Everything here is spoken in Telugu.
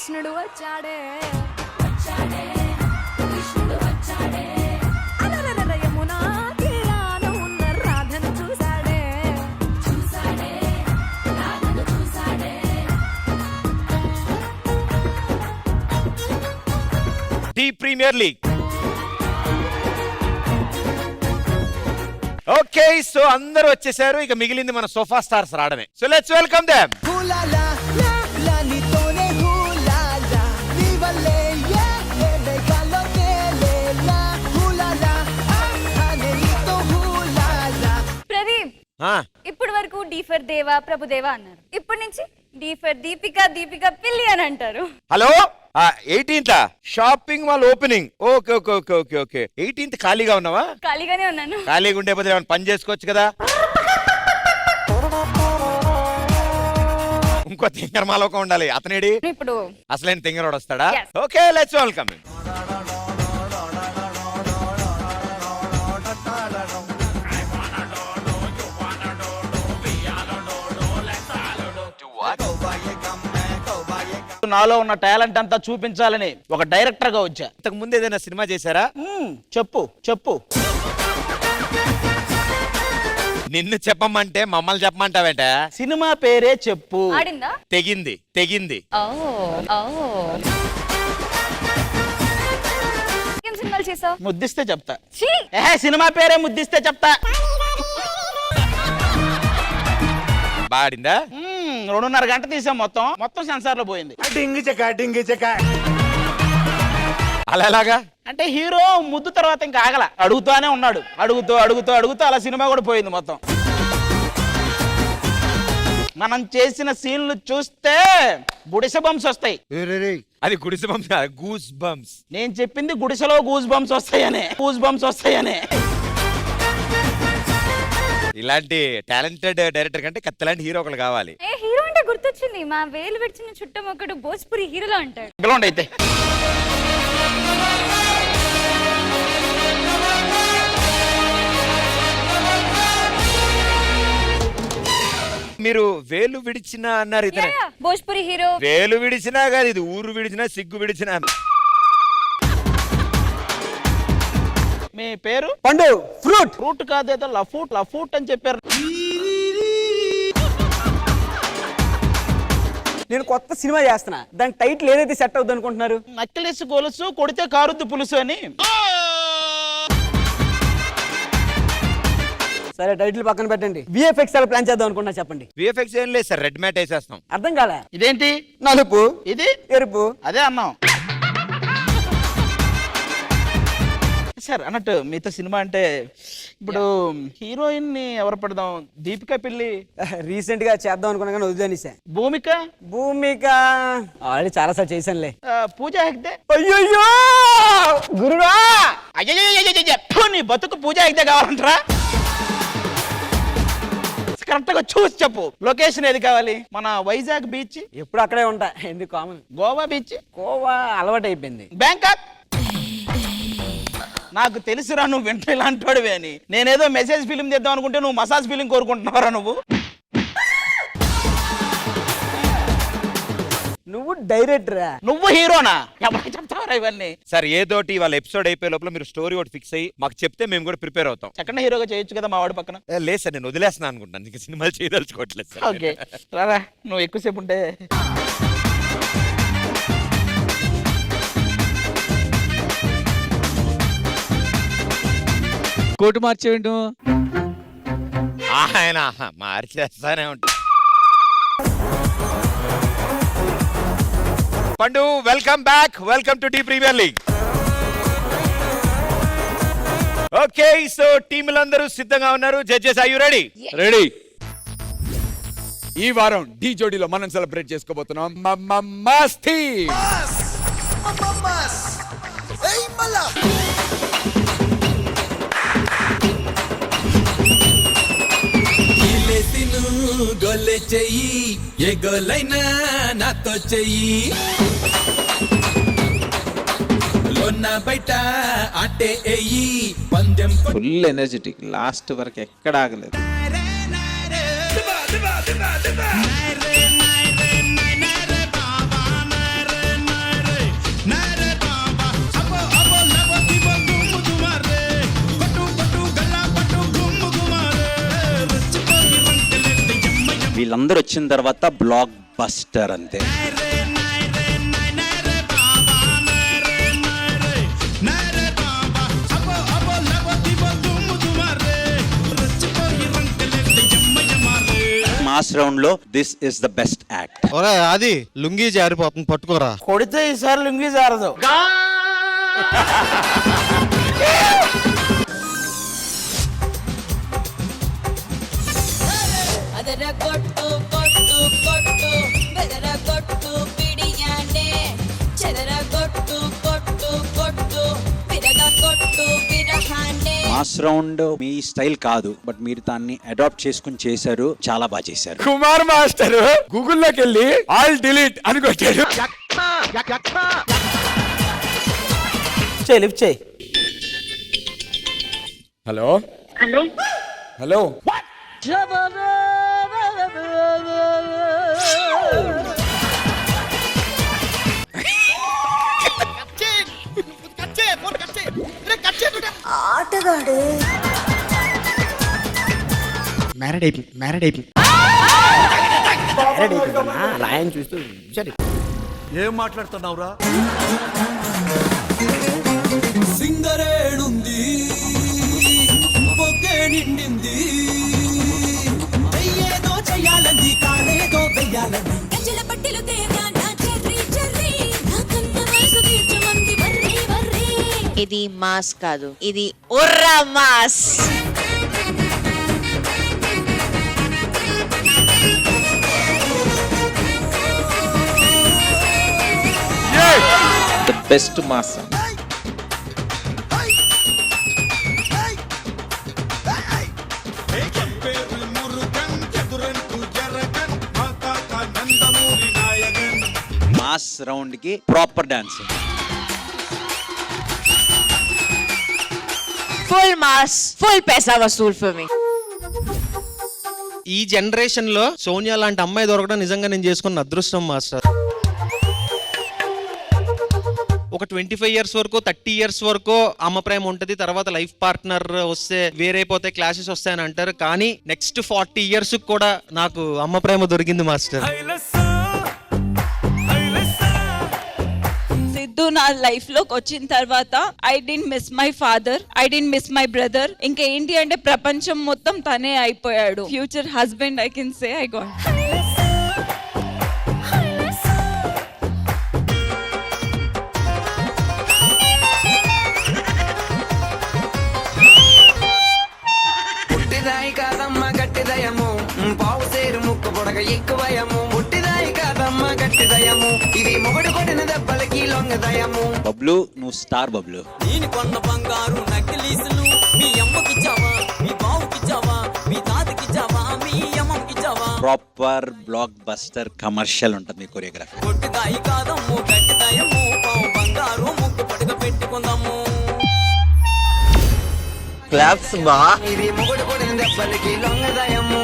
కృష్ణుడు వచ్చాడే యమునా తీరాన ఉన్న రాధను చూసాడే Dhee premier league. Okay, so అందరూ వచ్చేసారు. ఇక మిగిలింది మన సోఫా స్టార్స్ రావడమే. So let's welcome them. Pradeep, ఇప్పటి వరకు డి ఫర్ దేవా ప్రభుదేవా అన్నారు. ఇప్పటి నుంచి డి ఫర్ దీపిక దీపిక పిల్లి అని అంటారు. Hello, 18th shopping mall opening. Okay okay okay okay okay 18th ఖాళీగా ఉన్నావా? ఖాళీగానే ఉన్నాను. ఖాళీగా ఉండే బదులు ఏమైనా పని చేసుకోవచ్చు కదా. ఇంకో తింగర మాలోక ఉండాలి. అతనేడి ఇప్పుడు అసలైన తింగరోడు వస్తాడా? Yes. Okay, let's welcome. నాలో ఉన్న టాలెంట్ అంతా చూపించాలని ఒక డైరెక్టర్ గా వచ్చా. ఇంతకు ముందు ఏదైనా సినిమా చేశారా? చెప్పు చెప్పు. నిన్ను చెప్పమంటే మమ్మల్ని చెప్పమంటావేంట? సినిమా పేరే చెప్పు. ఆడిందా? తెగింది తెగింది. ఏం సినిమాలు చేసావు? ముద్దిస్తే చెప్తా. ఛీ! సినిమా పేరే ముద్దిస్తే చెప్తా. బాడిందా? 2.5 గంట తీసాం. మొత్తం సెన్సార్ లో పోయింది. అలాగా అంటే హీరో ముద్దు తర్వాత ఇంకా ఆగల, అడుగుతానే ఉన్నాడు. అడుగుతూ అడుగుతూ అడుగుతూ అలా సినిమా కూడా పోయింది మొత్తం. మనం చేసిన సీన్లు చూస్తే గుడిసె బంప్స్ వస్తాయి. అది గుడిసె బంప్స్, గూస్ బంప్స్. నేను చెప్పింది గుడిసెలో గూస్ బంప్స్ వస్తాయనే. ఇలాంటి టాలెంటెడ్ డైరెక్టర్ కంటే కత్తిలాంటి హీరో ఒకరు కావాలి. హీరో అంటే గుర్తొచ్చింది, మా వేలు విడిచిన చుట్టం ఒకడు భోజ్పురి హీరోలో అంటాడు. పిలవండి అయితే. మీరు వేలు విడిచిన అన్నారు. ఇతనే భోజ్పురి హీరో. వేలు విడిచినా కాదు, ఇది ఊరు విడిచినా సిగ్గు విడిచినా. మీ పేరు? పండు. ఫ్రూట్ కాదేదో లఫూట్ అని చెప్పారు. నేను కొత్త సినిమా చేస్తున్నా, దాని టైటిల్ ఏదైతే సెట్ అవుతుంది అనుకుంటున్నారు? నక్కిలేసి గొలుసు కొడితే కారుద్దు పులుసు అని. సరే, టైటిల్ పక్కన పెట్టండి. విఎఫ్ఎక్స్ ఎలా ప్లాన్ చేద్దాం అనుకుంటున్నా చెప్పండి. విఎఫ్ఎక్స్ ఏం లేదు సార్, రెడ్ మ్యాట్ వేసేస్తాం. అర్థం కాలే. ఇదేంటి? నలుపు, ఇది ఎరుపు. అదే అన్నాం సార్. అన్నట్టు మీతో సినిమా అంటే ఇప్పుడు హీరోయిన్ ని ఎవరు పెడదాం? దీపిక పిల్లి రీసెంట్ గా చేద్దాం అనుకున్నా కానీ వదిలేనిసా. భూమిక ఆల్రెడీ చాలా సార్లు చేశానులే. పూజా హెగ్డే. అయ్యో గురురా, అయ్యో నీ బతుకు పూజా హెగ్డే కావాలంటారా? కరెక్ట్ గా చూసి చెప్పు. లొకేషన్ ఏది కావాలి? మన వైజాగ్ బీచ్. ఎప్పుడు అక్కడే ఉంటా, ఎందుకు కామన్. గోవా బీచ్. గోవా అలవాటు అయిపోయింది. బ్యాంకాక్. నాకు తెలుసురా నువ్వు వింటూ ఇలాంటి వాడివే అని. నేనేదో మెసేజ్ ఫిలిం చేద్దాం అనుకుంటే నువ్వు మసాజ్ ఫిలిం కోరుకుంటున్నావరా నువ్వు? నువ్వు డైరెక్టరా? నువ్వు హీరోనా? ఎవరికి చెప్తావరా ఇవన్నీ? సార్ ఏదోటి వాళ్ళ ఎపిసోడ్ అయిపోయే లోపల మీరు స్టోరీ ఒకటి ఫిక్స్ అయ్యి మాకు చెప్తే మేము కూడా ప్రిపేర్ అవుతాం. సెకండ్ హీరోగా చేయొచ్చు కదా మా వాడి పక్కన. లేదు సార్, నేను వదిలేస్తున్నాను అనుకుంటాను. ఇంకా సినిమాలు చేయదలుచుకోవట్లేదు సార్. ఓకే రారా, నువ్వు ఎక్కువసేపు ఉంటే. కోటు మార్చేవింటు ఆయన మార్చేస్తానే ఉంటా. Pandu, welcome back. Welcome to the premier league. Okay, so టీములందరూ సిద్ధంగా ఉన్నారు. Judges, are you ready? Ready. ఈ వారం ఢీ జోడీలో మనం సెలబ్రేట్ చేసుకోబోతున్నాం మస్తీ. గొల్లె చెయ్యి, ఏ గొల్లైనా నాతో చెయ్యి. లోన బయట ఆటే ఎయ్యి, పందెం ఫుల్ ఎనర్జెటిక్, లాస్ట్ వరకు ఎక్కడ ఆగలేదు. వీళ్ళందరూ వచ్చిన తర్వాత బ్లాక్ బస్టర్ అంతే. మాస్ రౌండ్ లో this is the best act. అది లుంగీ జారిపోతుంది పట్టుకోరా. కొడితే ఈసారి లుంగి జారదు. ಅದರ ಕೊಟ್ಟು ಕೊಟ್ಟು ಕೊಟ್ಟು ಬೆದರ ಕೊಟ್ಟು ಬಿಡಿಯಾನೆ ಚೆದರ ಕೊಟ್ಟು ಕೊಟ್ಟು ಕೊಟ್ಟು ಬಿರಗ ಕೊಟ್ಟು ಬಿರಹಾನೆ. మాస్ రౌండ్ మీ స్టైల్ కాదు, బట్ మీరు దాన్ని అడాప్ట్ చేసుకుని చేశారు, చాలా బాగా చేశారు. కుమార్ మాస్టర్ గూగుల్లోకి వెళ్ళి ఆల్ డిలీట్ అని కొట్టాడు. చేయి లిఫ్ట్ చేయి. హలో హలో మ్యారేడ్ అయిపోయింది రాయని చూస్తూ సరే. ఏం మాట్లాడుతున్నావురా? సింగరేణుంది పొగ్గే నిండింది, ఏదో చెయ్యాలంది కాలేదో వెయ్యాలంది. గంజల పట్టిలు తేగా నా చెర్రీ చెర్రీ నా కన్న వయసు తీర్చమంది వర్రీ వర్రీ. ఇది మాస్ కాదు, ఇది ఒర్రా mass. The best mass. Mass round కి proper dance. Full mass, full पैसा वसूल फॉर मी. ఈ జనరేషన్ లో సోనియా లాంటి అమ్మాయి దొరకడం నిజంగా నేను చేసుకున్న అదృష్టం మాస్టర్. ఒక 25 ఇయర్స్ వరకు 30 ఇయర్స్ వరకు అమ్మ ప్రేమ ఉంటది, తర్వాత లైఫ్ పార్ట్నర్ వస్తే వేరైపోతే క్లాషెస్ వస్తాయని అంటారు, కానీ నెక్స్ట్ 40 ఇయర్స్ కూడా నాకు అమ్మ ప్రేమ దొరికింది మాస్టర్. సిద్ధు నా లైఫ్ లోకి వచ్చిన తర్వాత I didn't miss my father, I didn't miss my brother. ఇంకా ఏంటి అంటే ప్రపంచం మొత్తం తనే అయిపోయాడు. Future husband I can say I got. పుట్టిదాయి కాదమ్మ గట్టిదయము, పావు సేరు ముక్కు పొడగ ఎక్కువయము. పుట్టిదాయి కాదమ్మ గట్టిదయము, ఇది మొగడు కొట్టిన దెబ్బలకి లొంగదయము. బబ్లు, నువ్వు స్టార్ బబ్లు. నేను కొన్న బంగారు నక్కిలీసులు మీ అమ్మకిచ్చావా, మీ బావుకిచ్చావా, మీ తాతకిచ్చావా, మీ అమ్మకిచ్చావా. ప్రాపర్ బ్లాక్ బస్టర్ కమర్షియల్ ఉంటుంది మీ కొరియోగ్రఫీ. పుట్టిదాయి కాదమ్ము గట్టిదయము, పావు బంగారు ముక్కు పొడగ పెట్టుకుందాము. క్లాప్స్ బా. ఇది మొగడు కొట్టిన దెబ్బలకి లొంగదయము.